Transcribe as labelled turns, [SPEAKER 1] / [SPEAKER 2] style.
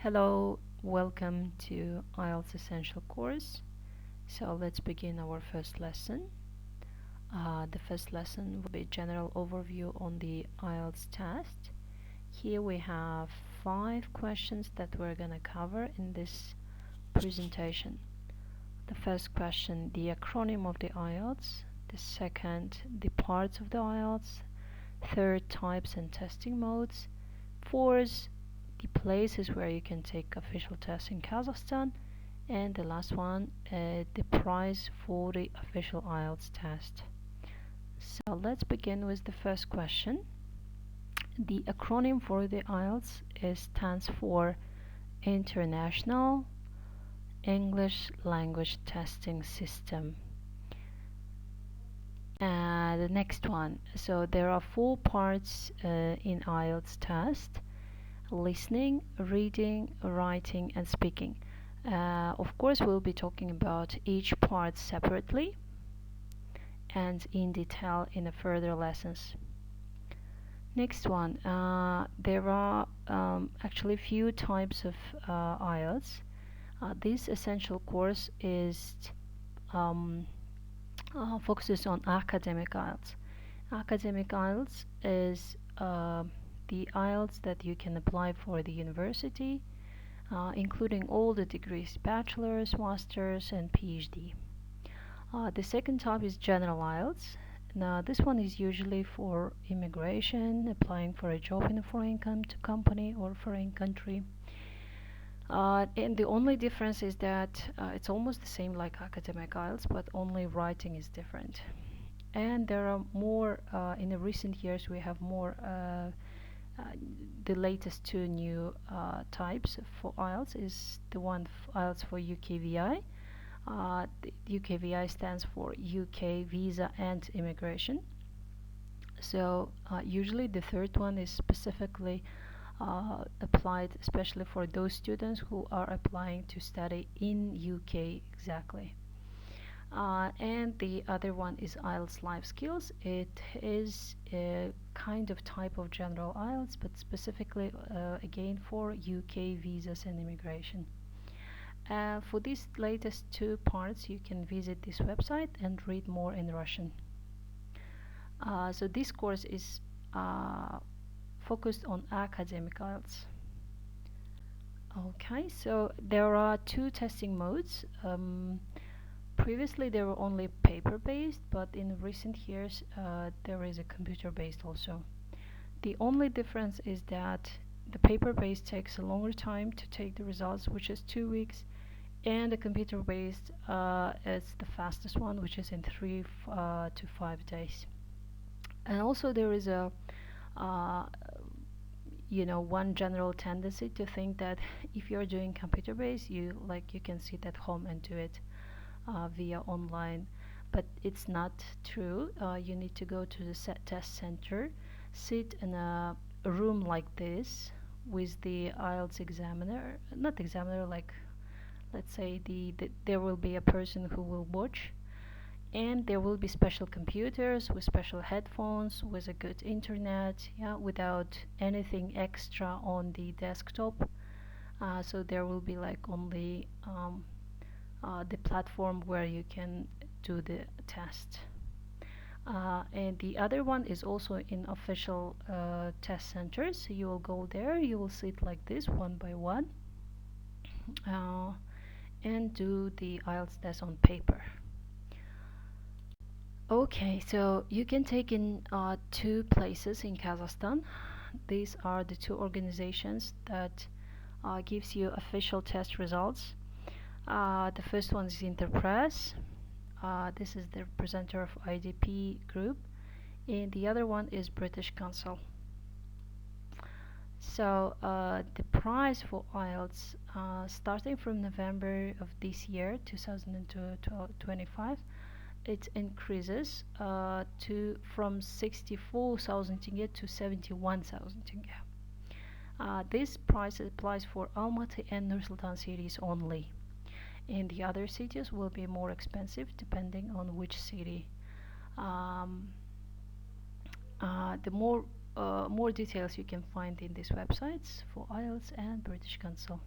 [SPEAKER 1] Hello, welcome to IELTS Essential course. So let's begin our first lesson. The first lesson will be a general overview on the IELTS test. Here we have 5 questions that we're gonna cover in this presentation. The first question, the acronym of the IELTS. The second, the parts of the IELTS. Third, types and testing modes. Fourth, the places where you can take official tests in Kazakhstan, and the last one, the price for the official IELTS test. So let's begin with the first question. The acronym for the IELTS stands for International English Language Testing System. The next one, so there are 4 parts in IELTS test: listening, reading, writing, and speaking. Of course, we'll be talking about each part separately and in detail in the further lessons. Next one, there are actually few types of IELTS. This essential course is focuses on academic IELTS. Academic IELTS is the IELTS that you can apply for the university, including all the degrees: bachelor's, master's, and PhD. The second type is general IELTS. Now, this one is usually for immigration, applying for a job in a foreign company or foreign country. And the only difference is that it's almost the same like academic IELTS, but only writing is different. And there are more, in the recent years, we have more, the latest 2 new types for IELTS is the one IELTS for UKVI. The UKVI stands for UK Visa and Immigration. So usually the third one is specifically applied especially for those students who are applying to study in UK exactly. And the other one is IELTS Life Skills. It is a kind of type of general IELTS, but specifically again for UK visas and immigration. For these latest 2 parts, you can visit this website and read more in Russian. So this course is focused on academic IELTS. Okay, so there are 2 testing modes. Previously they were only paper-based, but in recent years there is a computer-based also. The only difference is that the paper-based takes a longer time to take the results, which is 2 weeks, and the computer-based is the fastest one, which is in 3 to 5 days. And also there is a one general tendency to think that if you're doing computer-based, you can sit at home and do it via online, but it's not true. You need to go to the test center, sit in a room like this with the IELTS examiner, not examiner, like let's say there will be a person who will watch, and there will be special computers with special headphones, with a good internet, without anything extra on the desktop. So there will be like only the platform where you can do the test. And the other one is also in official test centers. So you will go there, you will sit like this one by one and do the IELTS test on paper. Okay, so you can take in 2 places in Kazakhstan. These are the 2 organizations that gives you official test results. The first one is Interpress. This is the presenter of IDP group, and the other one is British Council. So the price for IELTS starting from November of this year, 2025, it increases from 64,000 tenge to 71,000 tenge. This price applies for Almaty and Nur-Sultan cities only. In the other cities will be more expensive depending on which city. The more more details you can find in these websites for IELTS and British Council.